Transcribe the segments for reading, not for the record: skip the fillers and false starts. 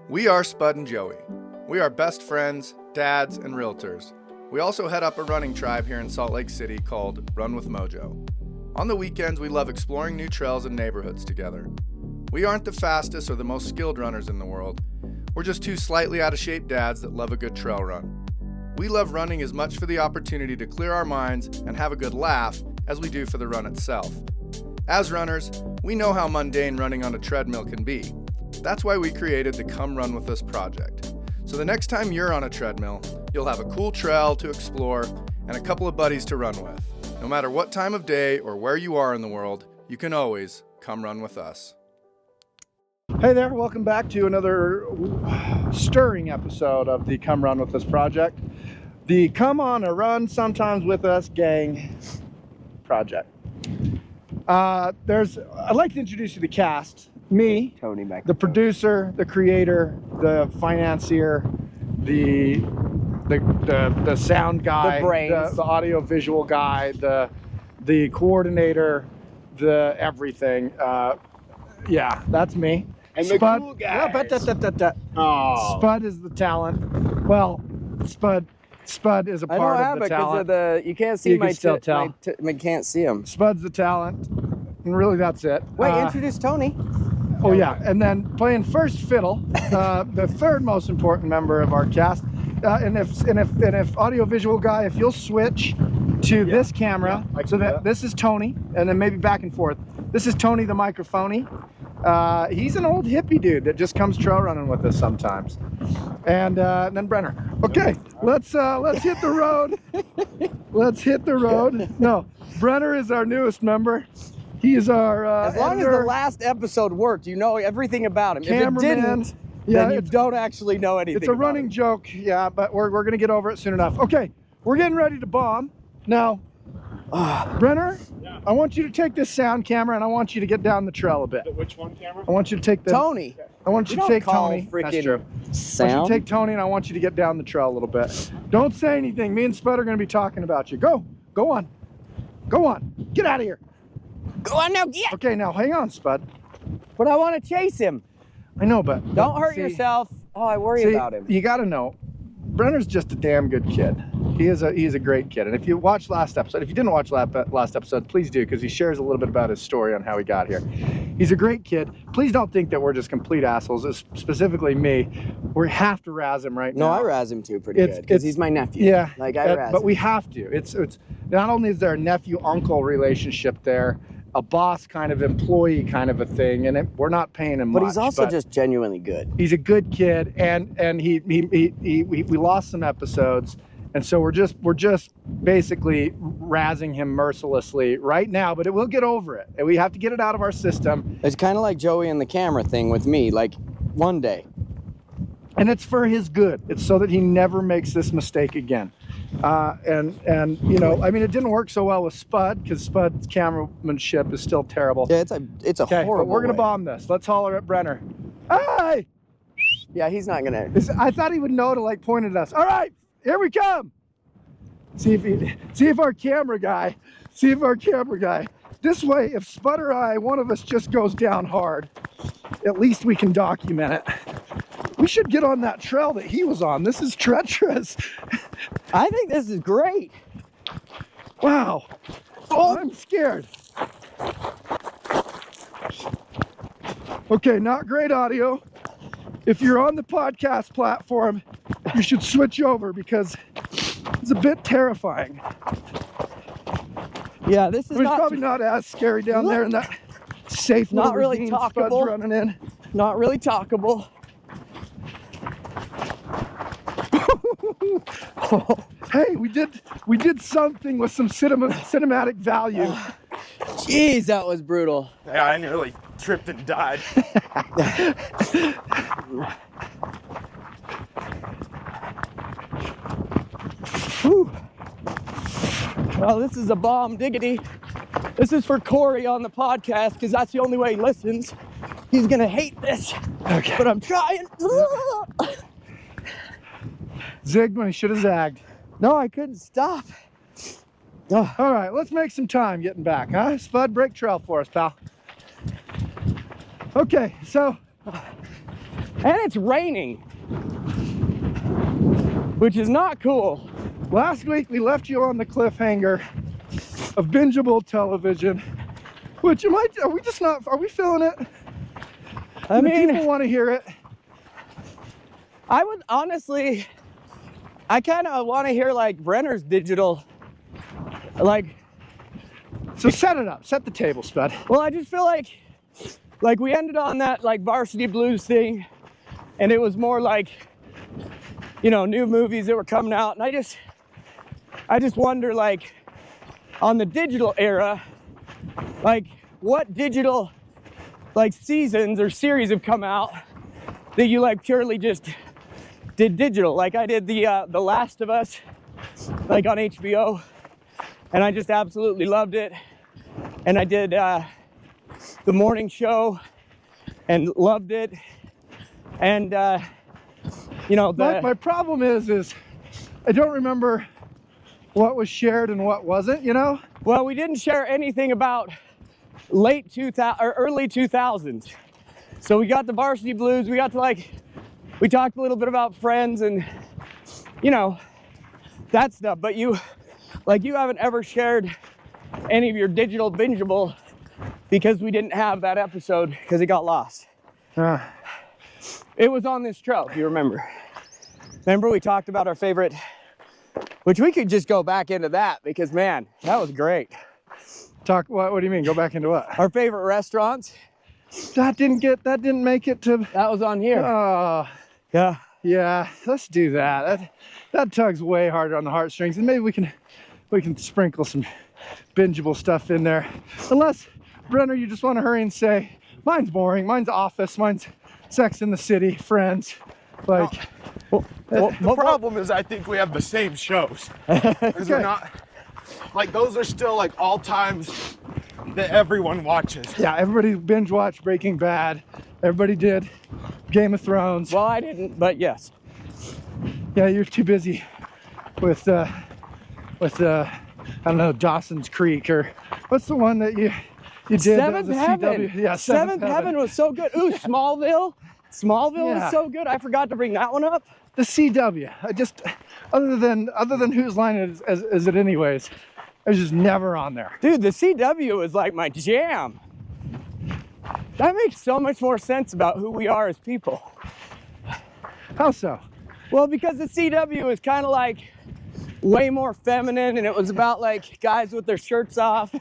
We are Spud and Joey. We are best friends, dads, and realtors. We also head up a running tribe here in Salt Lake City called Run with Mojo. On the weekends, we love exploring new trails and neighborhoods together. We aren't the fastest or the most skilled runners in the world. We're just two slightly out of shape dads that love a good trail run. We love running as much for the opportunity to clear our minds and have a good laugh as we do for the run itself. As runners, we know how mundane running on a treadmill can be. That's why we created the Come Run With Us project. So the next time you're on a treadmill, you'll have a cool trail to explore and a couple of buddies to run with. No matter what time of day or where you are in the world, you can always come run with us. Hey there, welcome back to another stirring episode of the Come Run With Us project. The Come On a Run Sometimes With Us gang project. I'd like to introduce you to the cast. Me, Tony back the producer, the creator, the financier, the sound guy, the brains, the audio visual guy, the coordinator, the everything. Yeah, that's me. And Spud, the cool guys. Spud is the talent. Well, Spud is a part of the talent. You can't see You can still tell. I can't see him. Spud's the talent, and really that's it. Wait, introduce Tony. Oh yeah, and then playing first fiddle, the third most important member of our cast. And if audio visual guy, if you'll switch to this camera, so that this is Tony, and then maybe back and forth. This is Tony the microphony. He's an old hippie dude that just comes trail running with us sometimes. And then Brenner. Okay, let's hit the road. Let's hit the road. No, Brenner is our newest member. He is our as long editor, as the last episode worked, you know everything about him. Cameraman. If it didn't, then you don't actually know anything. It's a running him. joke, yeah, but we're gonna get over it soon enough. Okay, we're getting ready to bomb now. Brenner, I want you to take this sound camera and I want you to get down the trail a bit. Which one camera? I want you to take the Tony. I want you to take Tony. That's true. I want you Sound. to take Tony and I want you to get down the trail a little bit. Don't say anything. Me and Spud are going to be talking about you. Go on, get out of here. Go on now, yeah. Okay, now hang on, Spud. But I want to chase him. I know, but Don't hurt yourself. Oh, I worry about him. You got to know, Brenner's just a damn good kid. He's a great kid. And if you watched last episode, if you didn't watch last episode, please do, because he shares a little bit about his story on how he got here. He's a great kid. Please don't think that we're just complete assholes, specifically me. We have to razz him right now. No, I razz him too pretty good, because he's my nephew. Yeah, like I razz but him. we have to. It's not only is there a nephew-uncle relationship there, a boss kind of employee kind of a thing, and we're not paying him much. But he's also just genuinely good. He's a good kid, and we lost some episodes, and so we're just basically razzing him mercilessly right now. But we'll get over it, and we have to get it out of our system. It's kind of like Joey and the camera thing with me. Like one day. And it's for his good. It's so that he never makes this mistake again. And you know, I mean, it didn't work so well with Spud because Spud's cameramanship is still terrible. Yeah, it's a horrible. But we're gonna way. bomb this. Let's holler at Brenner. Hey! Yeah, he's not gonna. I thought he would know to like point at us. All right, here we come. See if our camera guy. This way, if Spud or one of us just goes down hard, at least we can document it. We should get on that trail that he was on. This is treacherous. I think this is great. Wow. Oh, I'm scared. Okay, not great audio. If you're on the podcast platform, you should switch over because it's a bit terrifying. Yeah, this is probably not as scary down there in that safe not little really ravine Spud's talkable. running in. Not really talkable. Hey, we did something with some cinematic value. Jeez, that was brutal. Yeah, I nearly tripped and died. Whew. Well, this is a bomb diggity. This is for Corey on the podcast because that's the only way he listens. He's gonna hate this. Okay. But I'm trying. Zigged when he should have zagged. No, I couldn't stop. Oh. All right, let's make some time getting back, huh? Spud, break trail for us, pal. Okay, so And it's raining, which is not cool. Last week we left you on the cliffhanger of bingeable television, which are we feeling it? I mean, people want to hear it. I would honestly, I kind of want to hear like Brenner's digital, like. So set it up, set the table, Spud. Well, I just feel like we ended on that like Varsity Blues thing, and it was more like, you know, new movies that were coming out, and I just wonder, like, on the digital era, like what digital like seasons or series have come out that you like purely just did digital. Like I did the Last of Us, like on HBO, and I just absolutely loved it. And I did the morning show and loved it. And you know, my problem is I don't remember what was shared and what wasn't, you know? Well, we didn't share anything about late 2000 or early 2000s. So we got the Varsity Blues, we got to like, we talked a little bit about Friends and, you know, that stuff. But you haven't ever shared any of your digital bingeable because we didn't have that episode because it got lost. It was on this trail, if you remember. Remember we talked about our favorite, which we could just go back into that because man, that was great. What do you mean? Go back into what? Our favorite restaurants. That didn't make it to. That was on here. Yeah. Yeah, let's do that. That tugs way harder on the heartstrings, and maybe we can sprinkle some bingeable stuff in there. Unless, Brenner, you just want to hurry and say, mine's boring, mine's Office, mine's Sex in the City, Friends. Like, well, the problem is I think we have the same shows. Because we're not, like, those are still like all times that everyone watches. Yeah, everybody binge watched Breaking Bad. Everybody did Game of Thrones. Well, I didn't, but yes. Yeah, you're too busy with I don't know, Dawson's Creek, or what's the one that you did? Seventh Heaven. CW? Yeah, Seventh Heaven was so good. Ooh, Smallville. Smallville was so good. I forgot to bring that one up. The CW. I just, other than Whose Line is it anyways, I was just never on there. Dude, the CW is like my jam. That makes so much more sense about who we are as people. How so? Well, because the CW is kind of like way more feminine, and it was about like guys with their shirts off.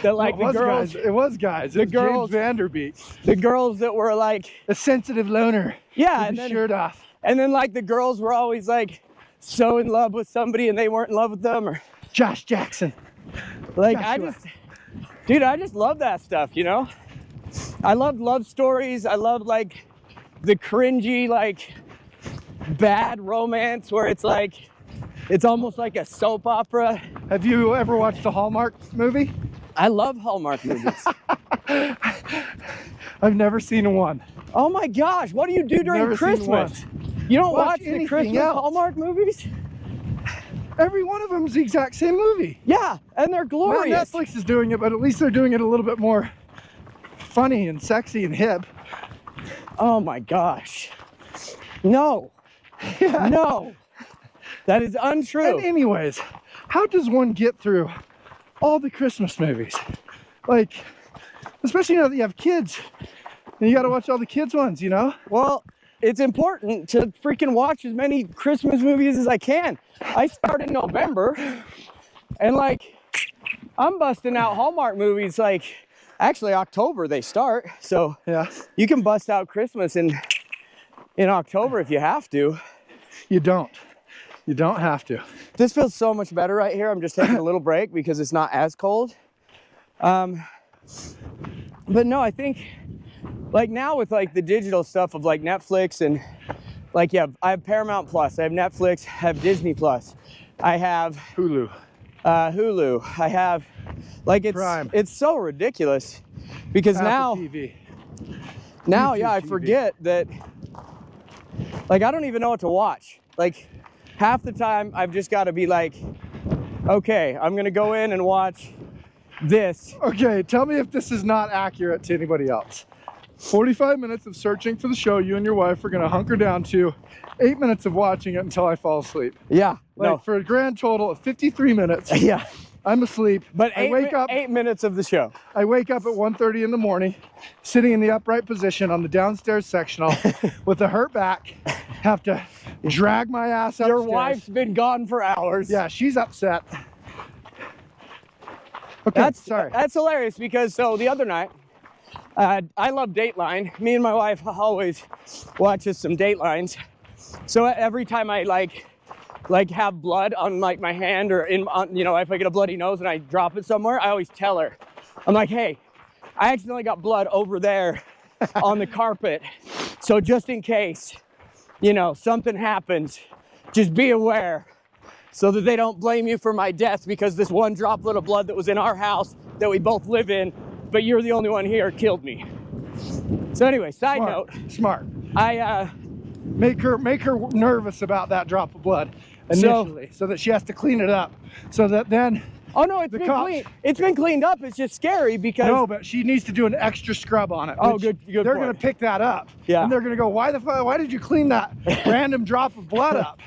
That like well, the girls. Guys. It was guys. The girls. James Vanderbeek. The girls that were like a sensitive loner. Yeah, with his shirt off. And then like the girls were always like so in love with somebody, and they weren't in love with them, or Josh Jackson. Like Joshua. I just love that stuff, you know? I love love stories. I love like the cringy, like bad romance where it's like, it's almost like a soap opera. Have you ever watched a Hallmark movie? I love Hallmark movies. I've never seen one. Oh my gosh, what do you do during Christmas? You don't watch the Christmas Hallmark movies? Every one of them is the exact same movie. Yeah, and they're glorious. Well, Netflix is doing it, but at least they're doing it a little bit more funny and sexy and hip. Oh my gosh. No. Yeah. No. That is untrue. And anyways, how does one get through all the Christmas movies? Like, especially now that you have kids, and you got to watch all the kids ones, you know? Well, it's important to freaking watch as many Christmas movies as I can. I start in November, and like, I'm busting out Hallmark movies. Like, actually October they start, so yeah, you can bust out Christmas in October if you have to. You don't have to. This feels so much better right here. I'm just taking a little break because it's not as cold. But no, I think like now with like the digital stuff of like Netflix and like, yeah, I have Paramount Plus, I have Netflix, I have Disney Plus, I have Hulu. I have like Prime. It's so ridiculous because Apple TV. Now, YouTube yeah, I TV. forget that. Like I don't even know what to watch. Like half the time I've just got to be like, okay, I'm gonna go in and watch this. Okay, tell me if this is not accurate to anybody else. 45 minutes of searching for the show you and your wife are gonna hunker down to 8 minutes of watching it until I fall asleep. Yeah. Like for a grand total of 53 minutes. Yeah. I'm asleep. But I wake up 8 minutes of the show. I wake up at 1:30 in the morning, sitting in the upright position on the downstairs sectional with a hurt back, have to drag my ass upstairs. Your wife's been gone for hours. Yeah, she's upset. Okay, sorry. That's hilarious because so the other night, I love Dateline. Me and my wife always watches some Datelines. So every time I like have blood on like my hand or if I get a bloody nose and I drop it somewhere, I always tell her. I'm like, hey, I accidentally got blood over there on the carpet. So just in case, something happens, just be aware so that they don't blame you for my death because this one droplet of blood that was in our house that we both live in, but you're the only one here, killed me. So anyway, side note. Smart. I make her nervous about that drop of blood initially, so that she has to clean it up, so that then. Oh no, it's been clean. It's been cleaned up. It's just scary because. No, but she needs to do an extra scrub on it. Oh, good. They're point. gonna pick that up. Yeah. And they're gonna go, why did you clean that random drop of blood up?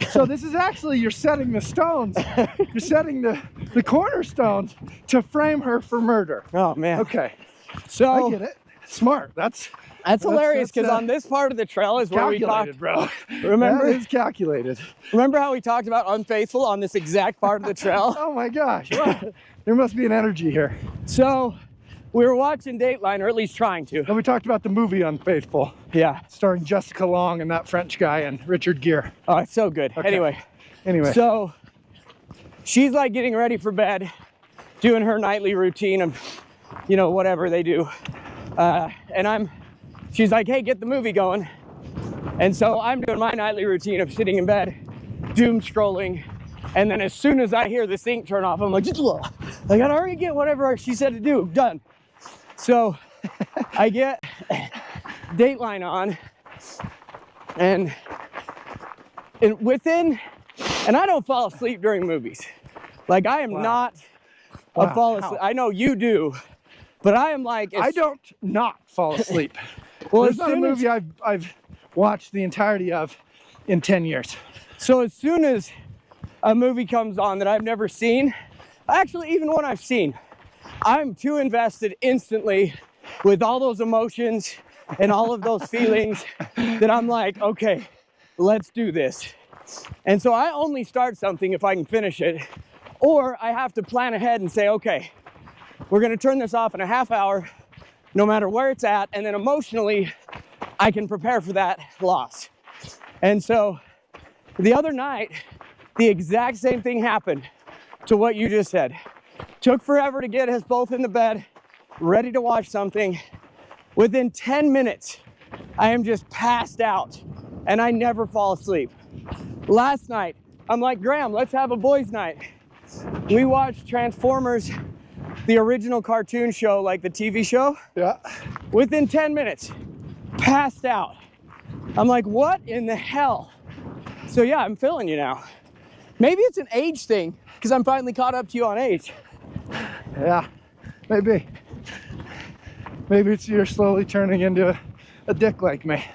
So this is actually, you're setting the stones. You're setting the cornerstones to frame her for murder. Oh man. Okay. So I get it. Smart. That's hilarious because on this part of the trail is where we talked, bro. Remember? That is calculated. Remember how we talked about unfaithful on this exact part of the trail? Oh my gosh. There must be an energy here. So we were watching Dateline, or at least trying to. And we talked about the movie Unfaithful. Yeah. Starring Jessica Long and that French guy and Richard Gere. Oh, it's so good. Okay. Anyway. So she's like getting ready for bed, doing her nightly routine of, whatever they do. And she's like, hey, get the movie going. And so I'm doing my nightly routine of sitting in bed, doom scrolling. And then as soon as I hear the sink turn off, I'm like, I gotta hurry get whatever she said to do, done. So I get Dateline on and I don't fall asleep during movies. Like I am not a fall asleep. I know you do. But I am like... I don't not fall asleep. Well, it's not a movie I've watched the entirety of in 10 years. So as soon as a movie comes on that I've never seen, actually even one I've seen, I'm too invested instantly with all those emotions and all of those feelings that I'm like, okay, let's do this. And so I only start something if I can finish it, or I have to plan ahead and say, okay, we're gonna turn this off in a half hour, no matter where it's at, and then emotionally, I can prepare for that loss. And so, the other night, the exact same thing happened to what you just said. Took forever to get us both in the bed, ready to watch something. Within 10 minutes, I am just passed out, and I never fall asleep. Last night, I'm like, Graham, let's have a boys' night. We watched Transformers, the original cartoon show, like the TV show. Yeah. Within 10 minutes, passed out. I'm like, what in the hell? So yeah, I'm feeling you now. Maybe it's an age thing, because I'm finally caught up to you on age. Yeah, maybe. Maybe it's you're slowly turning into a dick like me.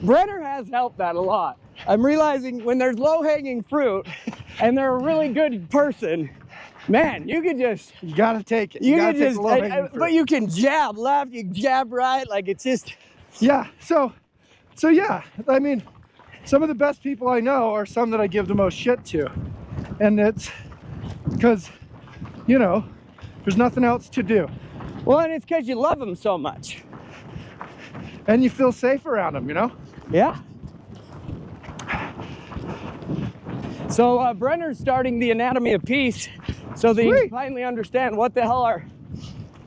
Brenner has helped that a lot. I'm realizing when there's low-hanging fruit and they're a really good person, man, you could just... You gotta take it. You gotta could take just... the low-hanging fruit. But you can jab left, you jab right, like it's just... Yeah, so yeah, I mean, some of the best people I know are some that I give the most shit to. And it's because, there's nothing else to do. Well, and it's because you love them so much. And you feel safe around them, Yeah. So Brenner's starting the Anatomy of Peace so that you finally understand what the hell our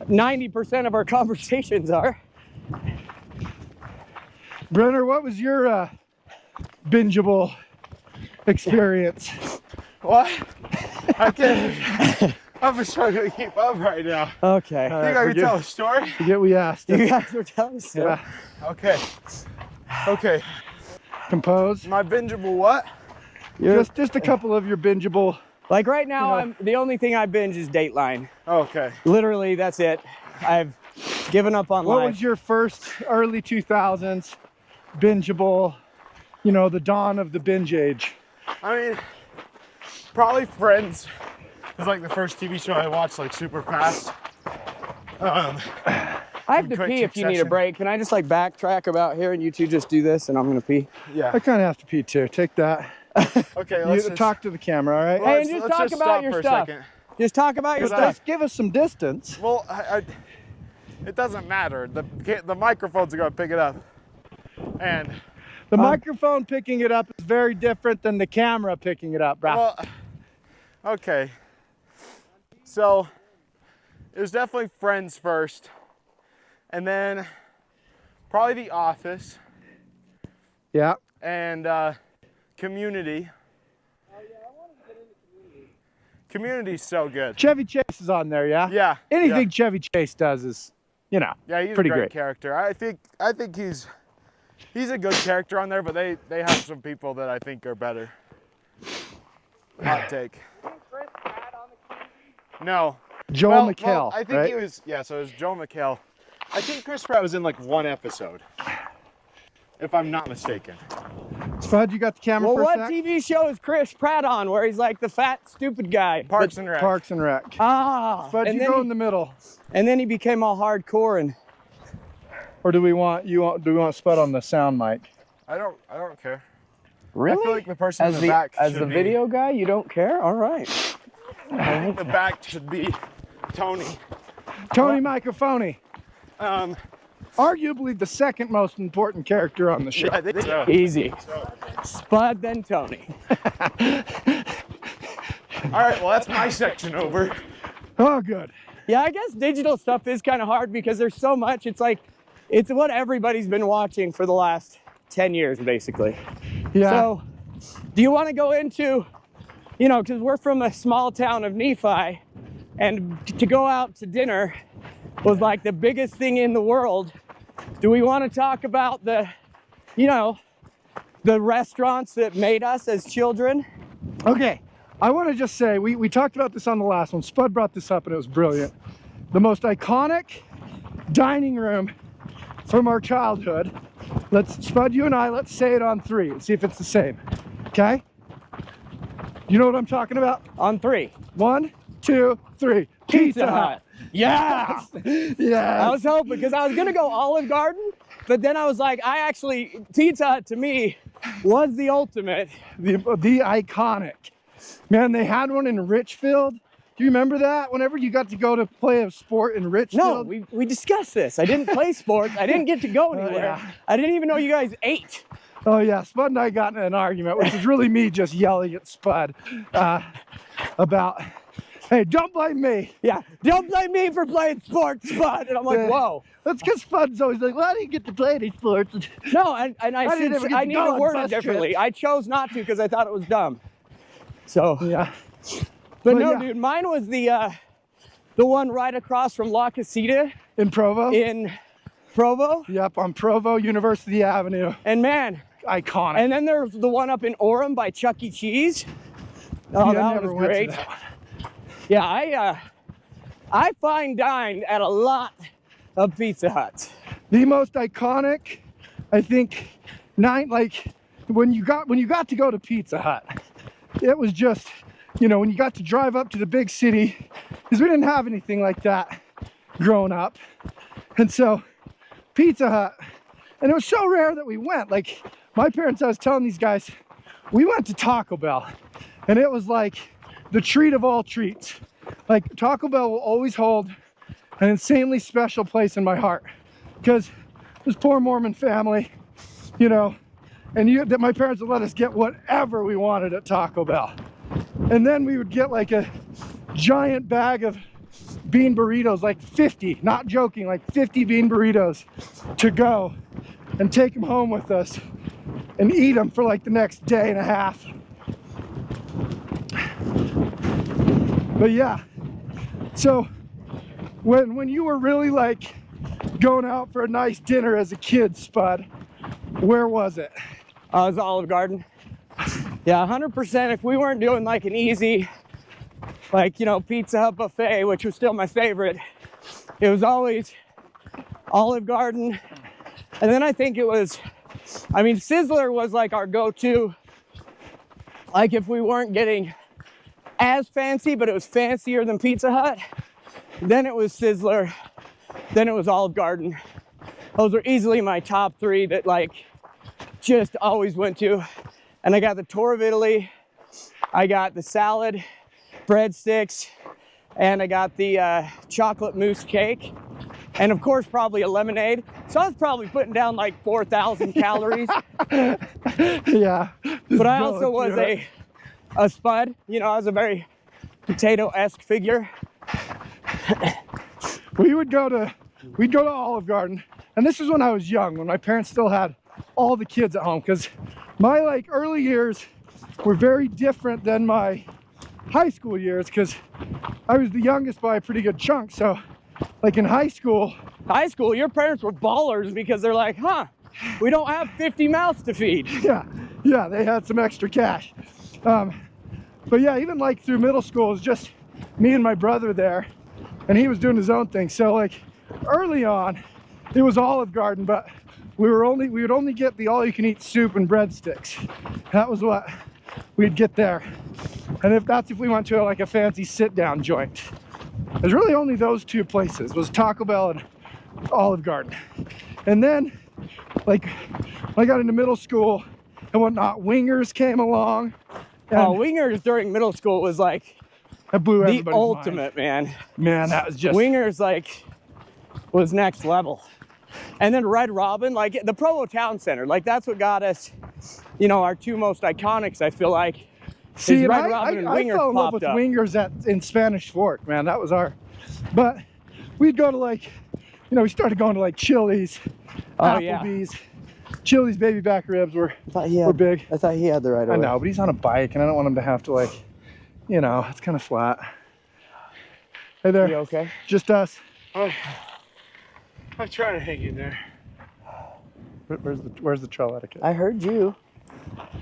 90% of our conversations are. Brenner, what was your bingeable experience? What? I can't. I'm struggling to keep up right now. Okay. Think I can tell a story? Forget we asked. You guys were telling us. Yeah. Okay. Compose. My bingeable what? Just a couple of your bingeable. Like right now, the only thing I binge is Dateline. Okay. Literally, that's it. I've given up on What life. was your first early 2000s bingeable, you know, the dawn of the binge age? I mean, probably Friends. It was like the first TV show I watched like super fast. I have to quick pee if you need a succession. break. Can I just like backtrack about here and you two just do this and I'm gonna pee? Yeah. I kind of have to pee too. Take that. Okay, You let's just talk to the camera, all right? Well, Hey, let's- and just let's talk just about stop your for a stuff. second. Just talk about your Just stuff. give us some distance. Well, it doesn't matter. The microphones are gonna pick it up, and The microphone picking it up is very different than the camera picking it up, bro. well, okay. So it was definitely Friends first, and then probably The Office Yeah. and Community. Community's so good. Chevy Chase is on there, yeah? Yeah. Anything Yeah, Chevy Chase does is, you know, yeah he's pretty a great great. character. I think he's a good character on there, but they have some people that I think are better. Hot take. No. Joel Well, McHale, I think right? he was, yeah, so it was Joel McHale. I think Chris Pratt was in like one episode, if I'm not mistaken. Spud, you got the camera Well, for what a sec? TV show is Chris Pratt on where he's like the fat, stupid guy? Parks and Rec. Parks and Rec. Ah, Spud, and you then, go he, in the middle. and then he became all hardcore and Or do we want Spud on the sound mic? I don't care. really? I feel like the person as in the the back as should the be, video guy, you don't care? All right. I think the back should be Tony. Tony Microphone. Um, Arguably the second most important character on the show. I think so. Easy. Spud, then Tony. All right, well that's my section over. Oh, good. Yeah, I guess digital stuff is kind of hard because there's so much. It's like, it's what everybody's been watching for the last 10 years, basically. Yeah. So, do you want to go into, you know, because we're from a small town of Nephi, and to go out to dinner was like the biggest thing in the world. Do we want to talk about the, you know, the restaurants that made us as children? Okay, I want to just say, we talked about this on the last one. Spud brought this up and it was brilliant. The most iconic dining room from our childhood. Spud, you and I, let's say it on 3 and see if it's the same. Okay? You know what I'm talking about? On 3. 1, 2, 3. Pizza Hut. Yeah! Yeah. I was hoping, because I was gonna go Olive Garden, but then I was like, Pizza Hut to me was the ultimate. The iconic. Man, they had one in Richfield. Do you remember that? Whenever you got to go to play a sport in Richfield? No, we discussed this. I didn't play sports. I didn't get to go anywhere. yeah. I didn't even know you guys ate. Oh yeah, Spud and I got in an argument, which is really me just yelling at Spud about, hey, don't blame me. Yeah, don't blame me for playing sports, Spud. And I'm like, whoa. That's because Spud's always like, well, I didn't get to play any sports. No, and I didn't ever get I to need go to on word bus it differently. trips. I chose not to because I thought it was dumb. So, Yeah. but Well, no, yeah. dude, mine was the one right across from La Casita In Provo? in Provo. Yep, on Provo, University Avenue. And man, Iconic. and then there's the one up in Orem by Chuck E. Cheese. Oh, Yeah, I that never was went to great. that one. Yeah, I fine dined at a lot of Pizza Huts. The most iconic, I think, when you got to go to Pizza Hut, it was just, you know, when you got to drive up to the big city, because we didn't have anything like that growing up. And so Pizza Hut, and it was so rare that we went. Like my parents, I was telling these guys, we went to Taco Bell and it was like the treat of all treats. Like Taco Bell will always hold an insanely special place in my heart because this poor Mormon family, you know, and that my parents would let us get whatever we wanted at Taco Bell. And then we would get like a giant bag of bean burritos, like 50, not joking, like 50 bean burritos to go and take them home with us and eat them for like the next day and a half. But yeah, so when you were really like going out for a nice dinner as a kid, Spud, where was it? It was Olive Garden. Yeah, 100%. If we weren't doing like an easy, like, you know, Pizza Hut buffet, which was still my favorite, it was always Olive Garden. And then I think it was, I mean, Sizzler was like our go-to. Like if we weren't getting as fancy, but it was fancier than Pizza Hut, then it was Sizzler, then it was Olive Garden. Those were easily my top three that like just always went to. And I got the tour of Italy, I got the salad, breadsticks, and I got the chocolate mousse cake. And of course, probably a lemonade. So I was probably putting down like 4,000 calories. Yeah. But I also was a spud. You know, I was a very potato-esque figure. We'd go to Olive Garden, and this is when I was young, when my parents still had all the kids at home, because my like early years were very different than my high school years, because I was the youngest by a pretty good chunk. So like in high school, your parents were ballers because they're like, huh, we don't have 50 mouths to feed. yeah, they had some extra cash. But yeah, even like through middle school, it was just me and my brother there, and he was doing his own thing. So like early on, it was Olive Garden, but we would only get the all-you-can-eat soup and breadsticks. That was what we'd get there. And if we went to like a fancy sit-down joint. There's really only those two places, was Taco Bell and Olive Garden. And then, like, when I got into middle school and whatnot, Wingers came along. Oh, Wingers during middle school was like that blew the everybody's ultimate, mind. man. Man, that was just... Wingers, like, was next level. And then Red Robin, like, the Provo Town Center, like, that's what got us, you know, our two most iconics, I feel like. See, Red Robin and Wingers I fell in love with up. Wingers in Spanish Fork, man. That was but we'd go to like, you know, we started going to like Chili's, Applebee's. Yeah. Chili's baby back ribs were big. I thought he had the right away. I know, but he's on a bike and I don't want him to have to like, you know, it's kind of flat. Hey there. You okay? Just us. I'm trying to hang in there. Where's the trail etiquette? I heard you.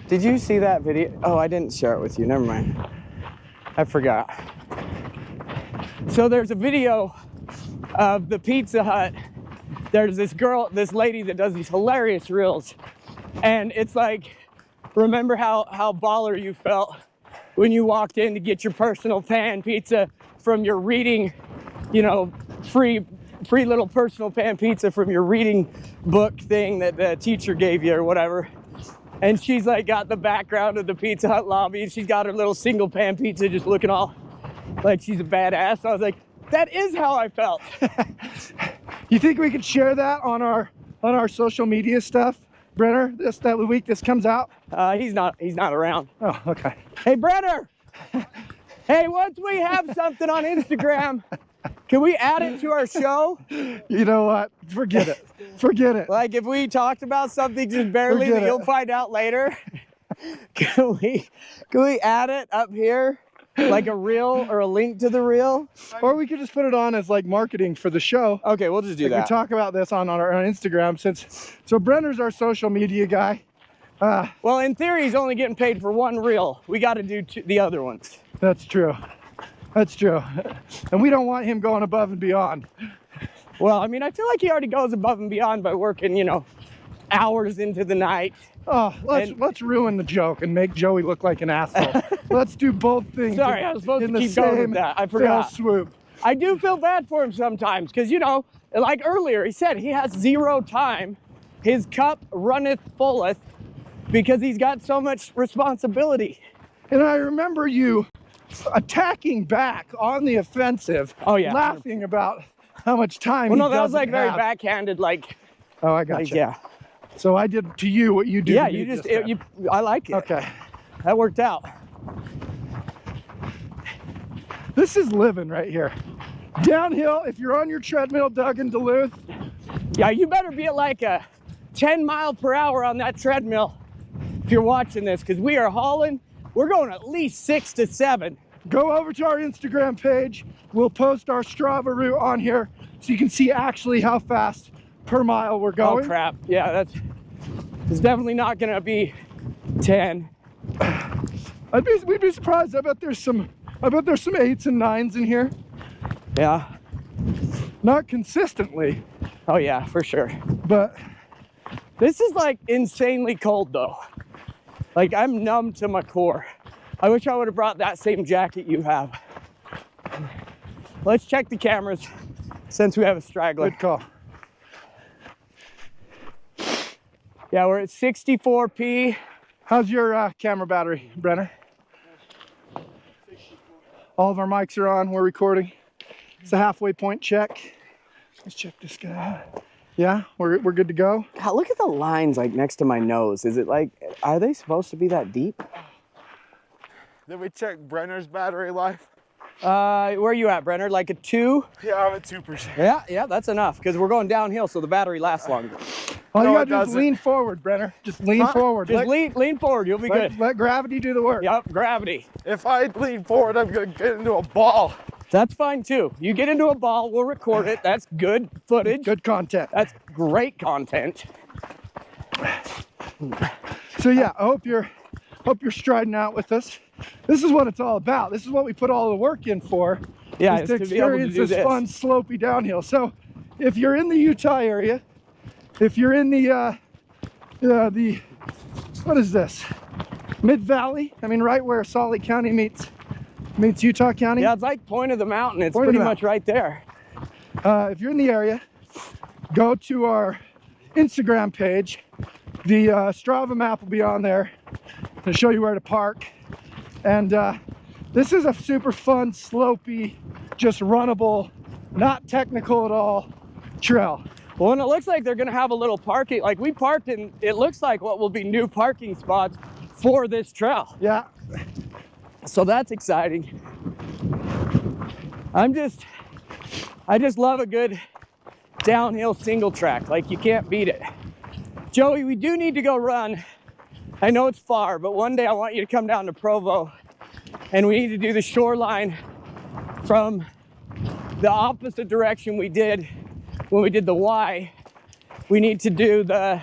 Did you see that video? Oh, I didn't share it with you. Never mind. I forgot. So there's a video of the Pizza Hut. There's this lady that does these hilarious reels. And it's like, remember how baller you felt when you walked in to get your personal pan pizza from your reading, you know, free little personal pan pizza from your reading book thing that the teacher gave you or whatever. And she's like got the background of the Pizza Hut lobby, and she's got her little single pan pizza just looking all like she's a badass. So I was like, that is how I felt. You think we could share that on our social media stuff, Brenner? That week this comes out? He's not around. Oh, okay. Hey, Brenner. Hey, once we have something on Instagram, can we add it to our show? You know what? Forget it. Forget it. Like if we talked about something just barely that you'll find out later, can we add it up here? Like a reel or a link to the reel? Or we could just put it on as like marketing for the show. Okay, we'll just do that. We talk about this on our Instagram so Brenner's our social media guy. Well, in theory, he's only getting paid for one reel. We got to do the other ones. That's true. That's true. And we don't want him going above and beyond. Well, I mean, I feel like he already goes above and beyond by working, you know, hours into the night. Oh, let's ruin the joke and make Joey look like an asshole. Let's do both things. Sorry, I was supposed to keep going with that. I forgot. Swoop. I do feel bad for him sometimes because, you know, like earlier, he said he has zero time. His cup runneth fulleth because he's got so much responsibility. And I remember you attacking back on the offensive. Oh, yeah. Laughing about how much time well, he no, that was doesn't like very have. backhanded, like. Oh, I got like, you. Yeah. So I did to you what you did yeah, to me you just, then. I like it. Okay. That worked out. This is living right here. Downhill, if you're on your treadmill, Doug, in Duluth. Yeah, you better be at like a 10 mile per hour on that treadmill if you're watching this, because we are hauling. We're going at least 6 to 7. Go over to our Instagram page. We'll post our Strava route on here so you can see actually how fast per mile we're going. Oh crap, yeah, it's definitely not gonna be 10. We'd be surprised. I bet there's some 8s and 9s in here. Yeah. Not consistently, Oh yeah, for sure. but This is like insanely cold though. Like I'm numb to my core. I wish I would have brought that same jacket you have. Let's check the cameras since we have a straggler. good call. Yeah, we're at 64p. How's your camera battery, Brenner? All of our mics are on, we're recording. It's a halfway point check. Let's check this guy out. Yeah, we're good to go. God, look at the lines like next to my nose. Is it like, are they supposed to be that deep? Did we check Brenner's battery life? Where are you at, Brenner? Like a 2? Yeah, I'm at 2%. Yeah, that's enough because we're going downhill, so the battery lasts longer. All No, you it gotta do is doesn't. lean forward, Brenner. Just lean forward. Just lean forward, you'll be good. Let gravity do the work. Yep, gravity. If I lean forward, I'm gonna get into a ball. That's fine too. You get into a ball, we'll record it. That's good footage. Good content. That's great content. So yeah, I hope you're striding out with us. This is what it's all about. This is what we put all the work in for. Yeah, is to it's to be able to experience do this this. fun slopey downhill. So if you're in the Utah area, if you're in the what is this? Mid-Valley? I mean, right where Salt Lake County meets Utah County. Yeah, it's like Point of the Mountain. It's Point of pretty the much right there. If you're in the area, go to our Instagram page. The Strava map will be on there to show you where to park. And this is a super fun, slopey, just runnable, not technical at all trail. Well, and it looks like they're gonna have a little parking. Like we parked in, it looks like what will be new parking spots for this trail. Yeah, So that's exciting. I just love a good downhill single track. Like you can't beat it. Joey, we do need to go run. I know it's far, but one day I want you to come down to Provo and we need to do the shoreline from the opposite direction we did when we did the Y. We need to do the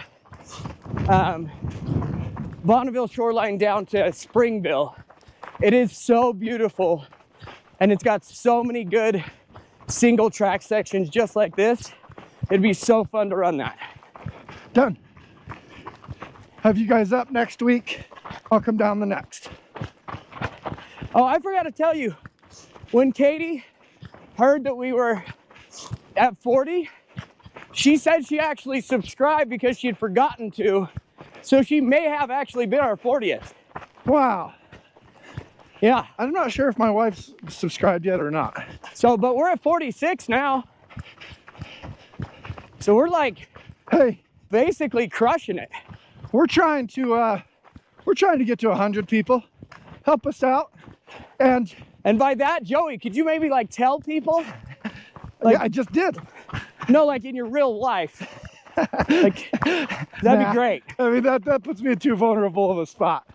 Bonneville shoreline down to Springville. It is so beautiful and it's got so many good single track sections just like this. It'd be so fun to run that. done. Have you guys up next week? I'll come down the next. Oh, I forgot to tell you, when Katie heard that we were at 40, she said she actually subscribed because she had forgotten to. So she may have actually been our 40th. Wow. Yeah. I'm not sure if my wife's subscribed yet or not. So, but we're at 46 now. So we're like Hey, basically crushing it. we're trying to get to 100 people. Help us out. And And by that, Joey, could you maybe like tell people? yeah, I just did. No, like in your real life. Like, that'd Nah. be great. I mean, that puts me in too vulnerable of a spot.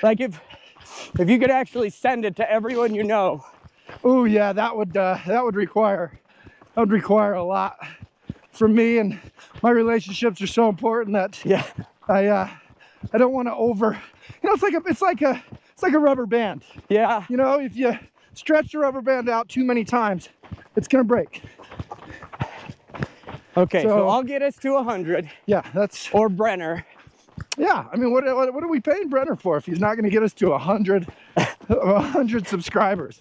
Like if you could actually send it to everyone you know. Oh yeah, that would require a lot from me, and my relationships are so important that Yeah. I don't want to over. You know, it's like a rubber band. Yeah. You know, if you stretch the rubber band out too many times, it's gonna break. Okay, so So- I'll get us to 100 Yeah, that's or Brenner. yeah. I mean, what are we paying Brenner for if he's not gonna get us to 100 subscribers?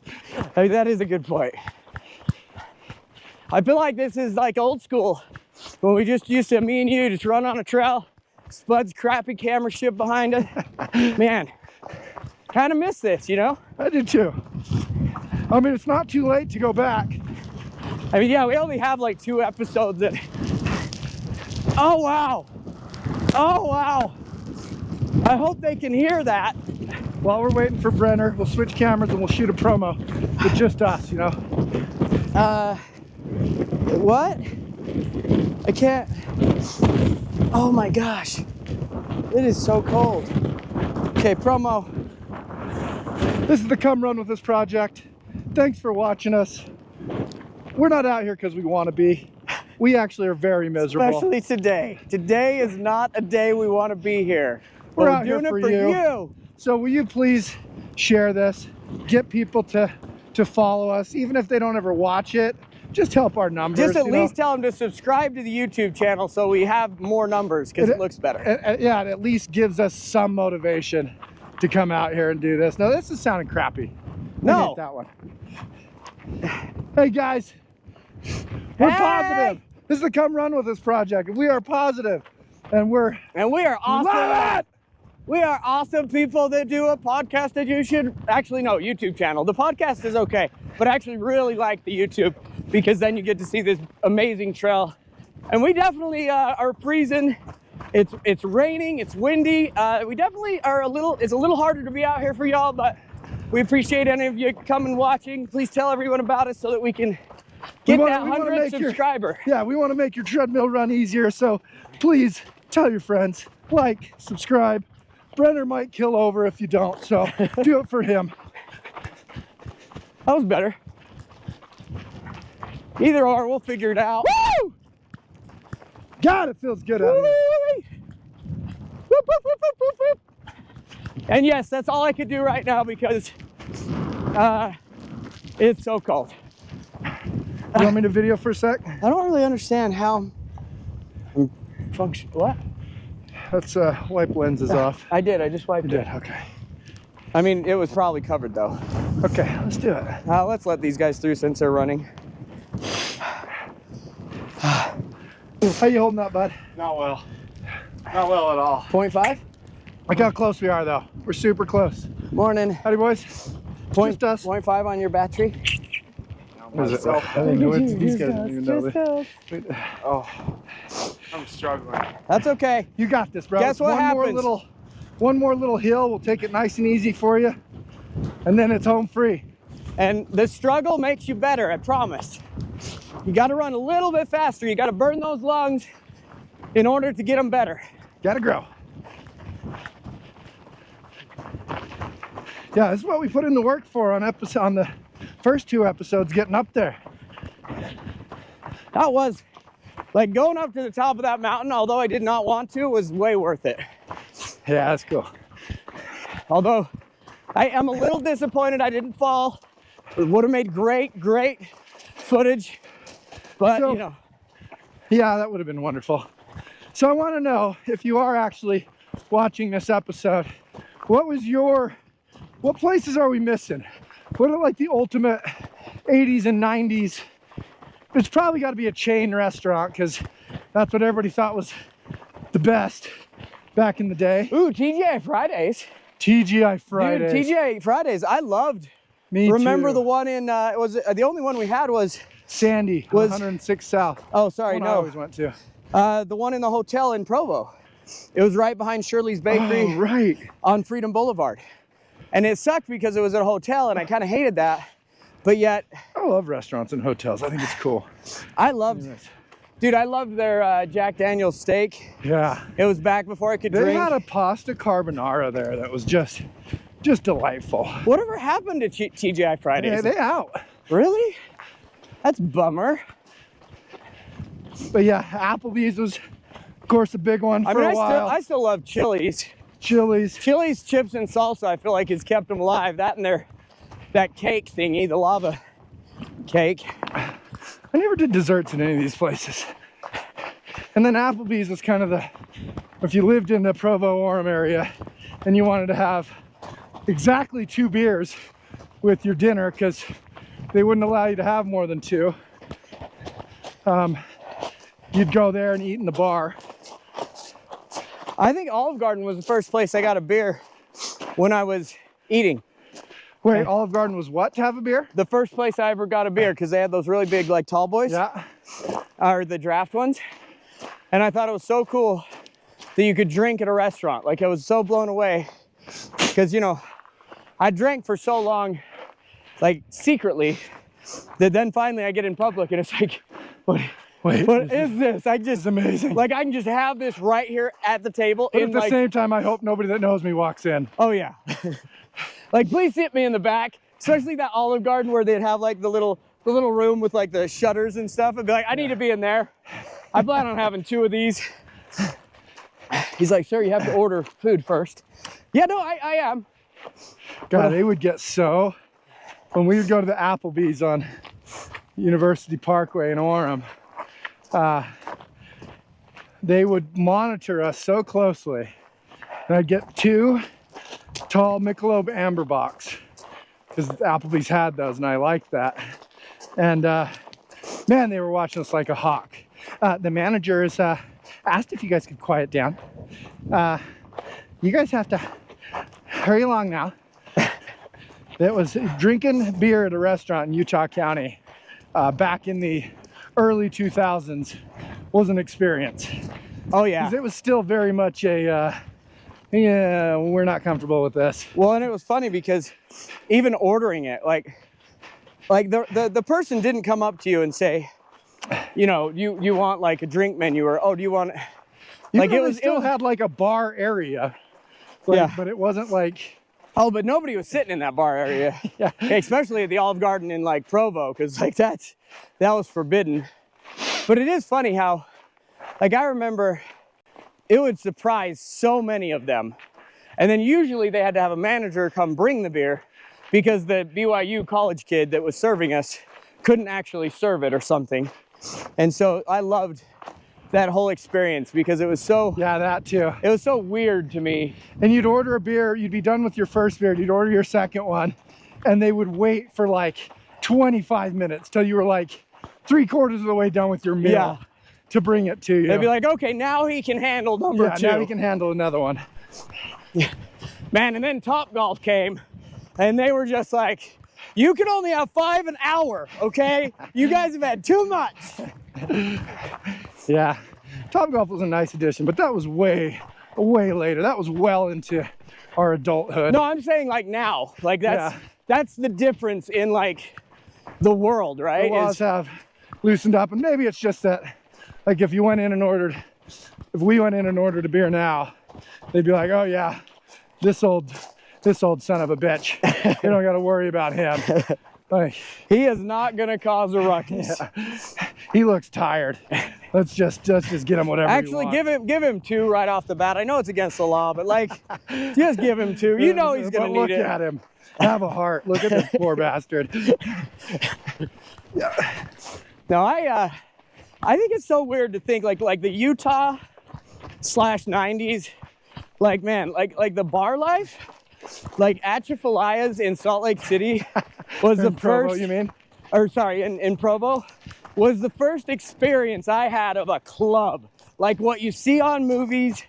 I mean, that is a good point. I feel like this is like old school when we just used to, me and you, just run on a trail. Spud's crappy camera ship behind us. Man, kind of miss this, you know? I do too. I mean, it's not too late to go back. I mean, yeah, we only have like 2 episodes that. Oh, wow. Oh, wow. I hope they can hear that. While we're waiting for Brenner, we'll switch cameras and we'll shoot a promo with just us, you know? What? I can't. Oh my gosh. It is so cold. Okay, promo. This is the Come Run With Us project. Thanks for watching us. We're not out here because we want to be. We actually are very miserable. Especially today. Today is not a day we want to be here. We're But out here doing for it for you. you. So will you please share this? Get people to follow us, even if they don't ever watch it. just help our numbers. Just at least tell them to subscribe to the YouTube channel so we have more numbers, because it looks better. Yeah, it at least gives us some motivation to come out here and do this. No, this is sounding crappy. I hate that one. Hey guys, we're positive. This is the Come Run With Us project. We are positive, and we are awesome. We are awesome people that do a podcast that you should actually know. YouTube channel. The podcast is okay, but I actually really like the YouTube, because then you get to see this amazing trail. And we definitely are freezing. It's raining, it's windy. We definitely are it's a little harder to be out here for y'all, but we appreciate any of you coming watching. Please tell everyone about us so that we can get that 100th subscriber. Yeah, we want to make your treadmill run easier, so please tell your friends, like, subscribe. Brenner might kill over if you don't, so do it for him. That was better. Either or, we'll figure it out. Woo! God, it feels good out here. Whoop, whoop, whoop, whoop, whoop, whoop. And yes, that's all I could do right now, because it's so cold. You want me to video for a sec? I don't really understand how function. What? Let's wipe lenses off. I did. I just wiped it. Okay. I mean, it was probably covered though. Okay, let's do it. Let's let these guys through since they're running. How you holding up, bud? Not well. Not well at all. 0.5? Look how close we are, though. We're super close. Morning. Howdy, boys. Just us. 0.5 on your battery. What is it? I don't know. These guys don't even know this. Oh, I'm struggling. That's okay. You got this, bro. Guess what happens? One more little hill. We'll take it nice and easy for you, and then it's home free. And the struggle makes you better, I promise. You got to run a little bit faster. You got to burn those lungs in order to get them better. Gotta grow. Yeah, this is what we put in the work for on the first 2 episodes, getting up there. That was, like, going up to the top of that mountain, although I did not want to, was way worth it. Yeah, that's cool. Although I am a little disappointed I didn't fall. It would have made great footage, but So, you know. Yeah, that would have been wonderful. So I want to know, if you are actually watching this episode, what places are we missing? What are like the ultimate 80s and 90s? It's probably got to be a chain restaurant, because that's what everybody thought was the best back in the day. Ooh, TGI Fridays. TGI Fridays. Dude, TGI Fridays, I loved. Me Remember too. the one in, the only one we had was Sandy, 106 South. Oh, sorry, One I no. always went to. The one in the hotel in Provo. It was right behind Shirley's Bakery. Oh, right. On Freedom Boulevard. And it sucked because it was at a hotel and I kind of hated that. But yet, I love restaurants and hotels. I think it's cool. I loved their Jack Daniel's steak. Yeah. It was back before I could They drink. had a pasta carbonara there that was just delightful. Whatever happened to TGI Fridays? Yeah, they out. Really? That's a bummer. But yeah, Applebee's was, of course, a big one for a while. I still love Chili's. Chili's. Chili's chips and salsa, I feel like, has kept them alive. That and that cake thingy, the lava cake. I never did desserts in any of these places. And then Applebee's was kind of if you lived in the Provo-Orem area and you wanted to have exactly 2 beers with your dinner, because they wouldn't allow you to have more than 2, you'd go there and eat in the bar. I think Olive Garden was the first place I got a beer when I was eating. Wait, Olive Garden was what to have a beer? The first place I ever got a beer, because they had those really big, like, tall boys. Yeah. Or the draft ones. And I thought it was so cool that you could drink at a restaurant. Like, I was so blown away. Because, you know, I drank for so long, like, secretly, that then finally I get in public and it's like, what is this? I just, amazing. Like, I can just have this right here at the table. But at the same time, I hope nobody that knows me walks in. Oh, yeah. Like, please sit me in the back, especially that Olive Garden where they'd have, like, the little room with, like, the shutters and stuff. I'd be like, I need to be in there. I plan on having 2 of these. He's like, sir, you have to order food first. Yeah, no, I am. God, they would get so, when we would go to the Applebee's on, University Parkway in Orem, they would monitor us so closely. And I'd get 2 tall Michelob Amber Box, because Applebee's had those and I liked that. And man, they were watching us like a hawk. The managers asked if you guys could quiet down. You guys have to hurry along now. It was drinking beer at a restaurant in Utah County back in the early 2000s was an experience. Oh yeah. 'Cause it was still very much a, yeah, we're not comfortable with this. Well, and it was funny because even ordering it, like the person didn't come up to you and say, you know, you want like a drink menu, or oh, do you want, like it still had like a bar area. Like, yeah. But it wasn't like, oh, but nobody was sitting in that bar area. yeah. Especially at the Olive Garden in like Provo, because like that was forbidden. But it is funny how, like, I remember it would surprise so many of them. And then usually they had to have a manager come bring the beer because the BYU college kid that was serving us couldn't actually serve it or something. And so I loved that whole experience because it was so, yeah, that too. it was so weird to me. And you'd order a beer, you'd be done with your first beer, you'd order your second one, and they would wait for like 25 minutes till you were like 3/4 of the way done with your meal. Yeah. To bring it to you. They'd be like, okay, now he can handle number 2. Now he can handle another one. Man, and then Topgolf came, and they were just like, you can only have 5 an hour, okay? You guys have had too much. Yeah, Topgolf was a nice addition, but that was way later. That was well into our adulthood. No, I'm saying like now, like that's the difference in like the world, right? The laws have loosened up, and maybe it's just that, like if we went in and ordered a beer now, they'd be like, oh yeah, this old son of a bitch. You don't got to worry about him. Like, he is not gonna cause a ruckus. Yeah. He looks tired. Let's just get him whatever. Actually, he wants. give him 2 right off the bat. I know it's against the law, but like, just give him 2. You know he's gonna need it. Look at him. Have a heart. Look at this poor bastard. Yeah. No, I think it's so weird to think like the Utah /90s, like man, like the bar life, like Atchafalaya's in Salt Lake City was the Provo, first. you mean? Or sorry, in Provo, was the first experience I had of a club, like what you see on movies,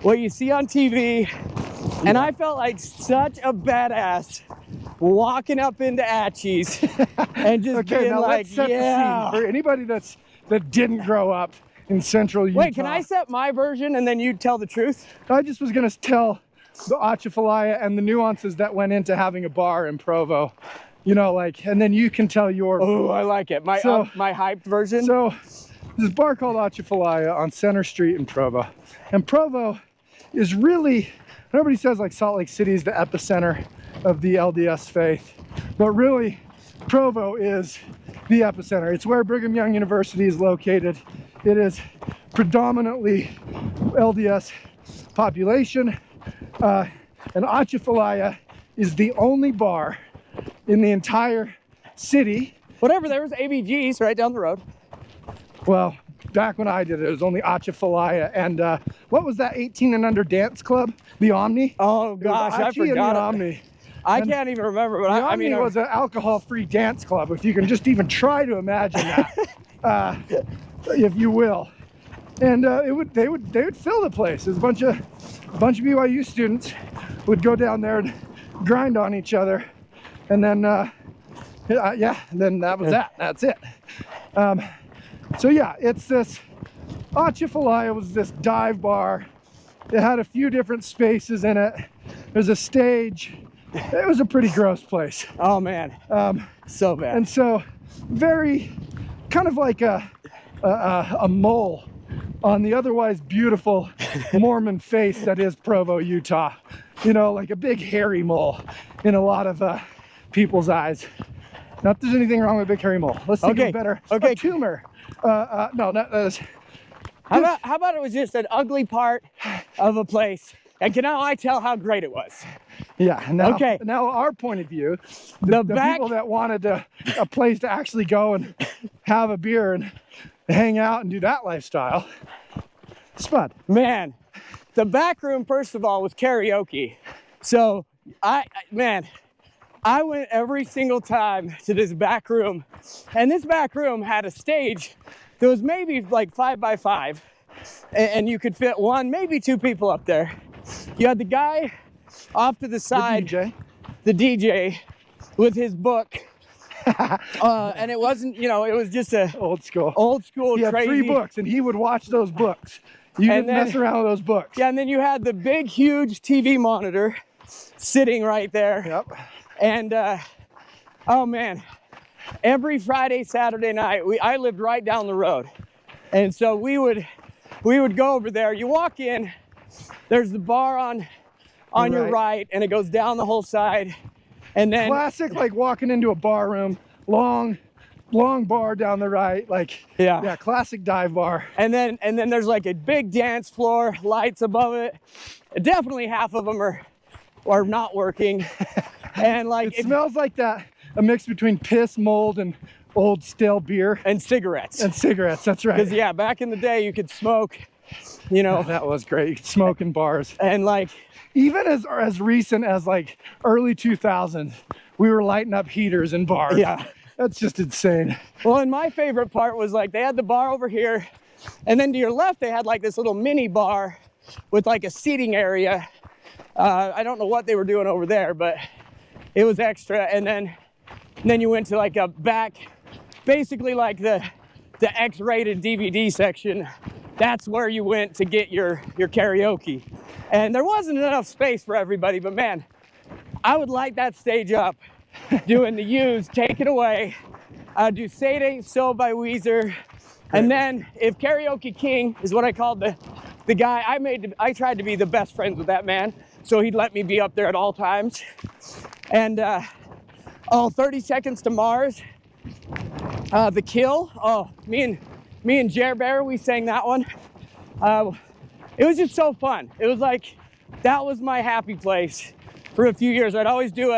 what you see on TV, and I felt like such a badass walking up into Atchies and just Okay, being now like, let's set yeah. the scene for anybody that didn't grow up in central Utah. Wait, can I set my version and then you tell the truth? I just was gonna tell the Atchafalaya and the nuances that went into having a bar in Provo. You know, like, and then you can tell your. Oh, I like it. My hyped version. So, there's a bar called Atchafalaya on Center Street in Provo. And Provo is really, everybody says like Salt Lake City is the epicenter of the LDS faith. But really, Provo is the epicenter. It's where Brigham Young University is located. It is predominantly LDS population. And Atchafalaya is the only bar in the entire city. Whatever, there was ABG's right down the road. Well, back when I did it, it was only Atchafalaya and what was that 18 and under dance club? The Omni? Oh gosh, I forgot the it. Omni. I can't even remember, but The I Omni mean, was an alcohol-free dance club, if you can just even try to imagine that, if you will. And they would fill the place. There's a bunch of BYU students would go down there and grind on each other, and then yeah, and then that was that. That's it. So yeah, it's this Atchafalaya was this dive bar. It had a few different spaces in it. There's a stage. It was a pretty gross place. oh man, so bad. And so very kind of like a mole on the otherwise beautiful Mormon face that is Provo, Utah. You know, like a big hairy mole in a lot of people's eyes. Not that there's anything wrong with a big hairy mole. Let's think of a better. Okay. A tumor. No, not this. How about it was just an ugly part of a place, and can now I tell how great it was? Yeah. Now, Okay. Now our point of view, The the back- people that wanted a place to actually go and have a beer and hang out and do that lifestyle. Spud. Man, the back room, first of all, was karaoke. So I went every single time to this back room, and this back room had a stage that was maybe like 5 by 5, and you could fit one, maybe two people up there. You had the guy off to the side, the DJ with his book, and it wasn't, it was just a Old school. He had crazy. 3 books, and he would watch those books. You didn't mess around with those books. Yeah, and then you had the big, huge TV monitor sitting right there. Yep. And oh man, every Friday, Saturday night, I lived right down the road, and so we would go over there. You walk in, there's the bar on your right, and it goes down the whole side, and then classic, like walking into a bar room, long bar down the right, like yeah, classic dive bar. And then there's like a big dance floor, lights above it. Definitely half of them are not working. And like it smells like that, a mix between piss, mold, and old stale beer. And cigarettes. That's right. Because yeah, back in the day you could smoke, that was great. You could smoke in bars. And like even as recent as like early 2000s, we were lighting up heaters in bars. Yeah. That's just insane. Well, and my favorite part was like they had the bar over here, and then to your left they had like this little mini bar with like a seating area. I don't know what they were doing over there, but it was extra. And then you went to like a back, basically like the X-rated DVD section. That's where you went to get your karaoke. And there wasn't enough space for everybody, but man, I would light that stage up, doing the U's, Take It Away, do Say It Ain't So by Weezer. And then if Karaoke King is what I called the guy, I tried to be the best friends with that man, so he'd let me be up there at all times. And 30 Seconds to Mars, The Kill, me and Jer Bear, we sang that one. It was just so fun. It was like, that was my happy place for a few years. I'd always do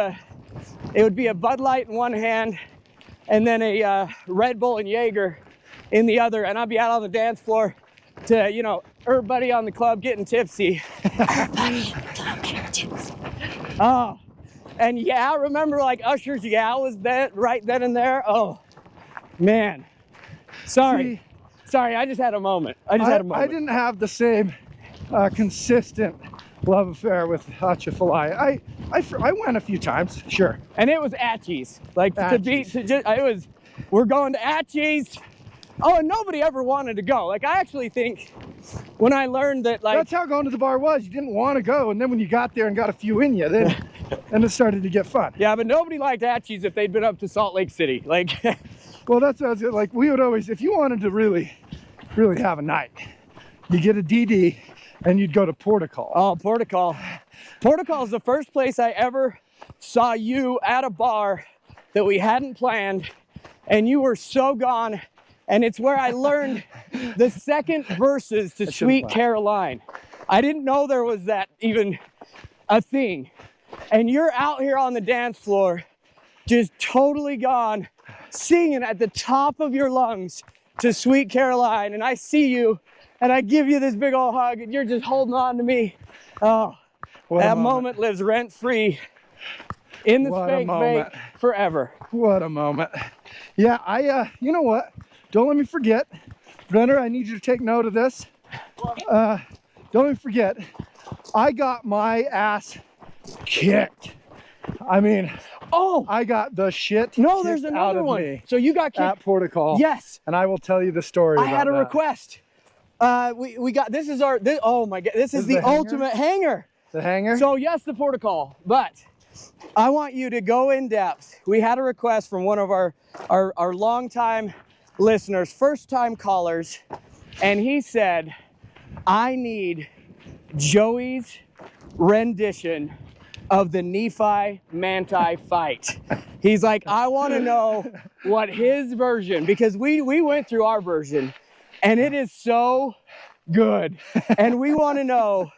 it would be a Bud Light in one hand and then a Red Bull and Jaeger in the other, and I'd be out on the dance floor to, everybody on the club getting tipsy. Oh, and yeah, I remember like Usher's Yeah was that right then and there. Oh, man. Sorry, I just had a moment. I didn't have the same consistent love affair with Atchafalaya. I went a few times, sure. And it was Atchies. Like we're going to Atchies. Oh, and nobody ever wanted to go. Like I actually think when I learned that like that's how going to the bar was. You didn't want to go, and then when you got there and got a few in you, then it started to get fun. Yeah, but nobody liked Atchies if they'd been up to Salt Lake City. Like well, that's like we would always, if you wanted to really have a night, you get a DD and you'd go to Portical. Oh, Portical. Portical is the first place I ever saw you at a bar that we hadn't planned, and you were so gone. And it's where I learned the second verses to Sweet Caroline. I didn't know there was that even a thing. And you're out here on the dance floor, just totally gone, singing at the top of your lungs to Sweet Caroline. And I see you, and I give you this big old hug, and you're just holding on to me. Oh, that moment lives rent-free in the spank bank forever. What a moment. Yeah, you know what? Don't let me forget. Brenner, I need you to take note of this. Don't let me forget. I got my ass kicked. I mean, I got the shit there's another out of one. me. So you got kicked at Portical. Yes. And I will tell you the story. I had a request. We got, this is oh my God, this is the ultimate hanger. The hanger? So yes, the Portical, but I want you to go in depth. We had a request from one of our longtime listeners, first time callers, and he said, I need Joey's rendition of the Nephi Manti fight. He's like, I want to know what his version, because we went through our version and it is so good. And we want to know,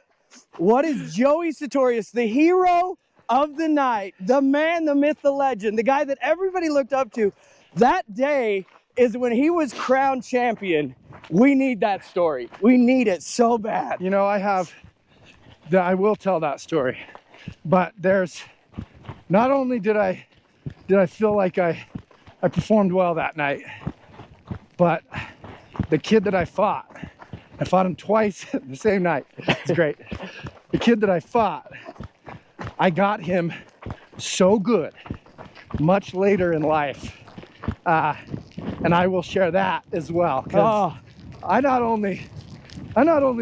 what is Joey Sartorius, the hero of the night, the man, the myth, the legend, the guy that everybody looked up to. That day is when he was crowned champion. We need that story. We need it so bad. You know, I will tell that story, but there's, not only did I feel like I performed well that night, but the kid that I fought him twice the same night. It's great. The kid that I fought, I got him so good much later in life. And I will share that as well. 'Cause I not only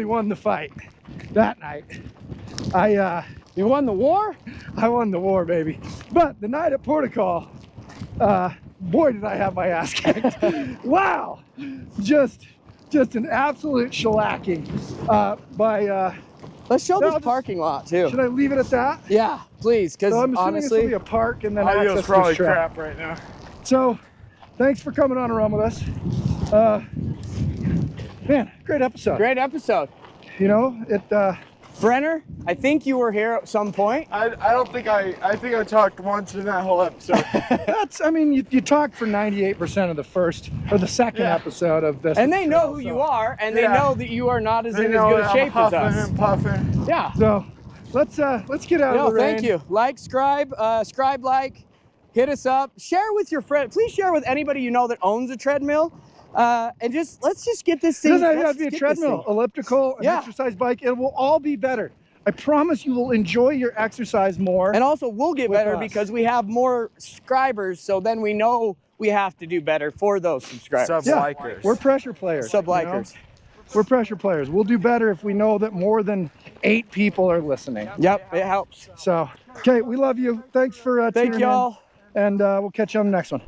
won the fight that night, You won the war? I won the war, baby. But the night at Portugal, boy, did I have my ass kicked. Wow. Just an absolute shellacking by... Let's show No, this just- parking lot too. should I leave it at that? Yeah, please, because So I'm assuming this will honestly, be a park and then Audio's access to probably the track. crap right now. So, thanks for coming on a run with us. Man, great episode. great episode. You know, Brenner, I think you were here at some point. I don't think I think I talked once in that whole episode. I mean, you talked for 98% of the first or the second episode of this. And they know who you are, and they Yeah. know that you are not as They in as know good a that I'm shape as huffing us. and puffing. Yeah. So, let's get out No, of the rain. thank you. Like, subscribe, like, hit us up. Share with your friends. Please share with anybody you know that owns a treadmill. And let's just get this It thing. doesn't have let's to be a just get this treadmill, thing. elliptical, an Yeah. exercise bike. It will all be better. I promise you will enjoy your exercise more. And also, we'll get With better us. because we have more subscribers. So then we know we have to do better for those subscribers. Sub-likers. We're pressure players. Sub-likers. You know? We're pressure players. We'll do better if we know that more than 8 people are listening. Yep, it helps. So, okay, we love you. Thanks for Thank tuning y'all. in, and we'll catch you on the next one.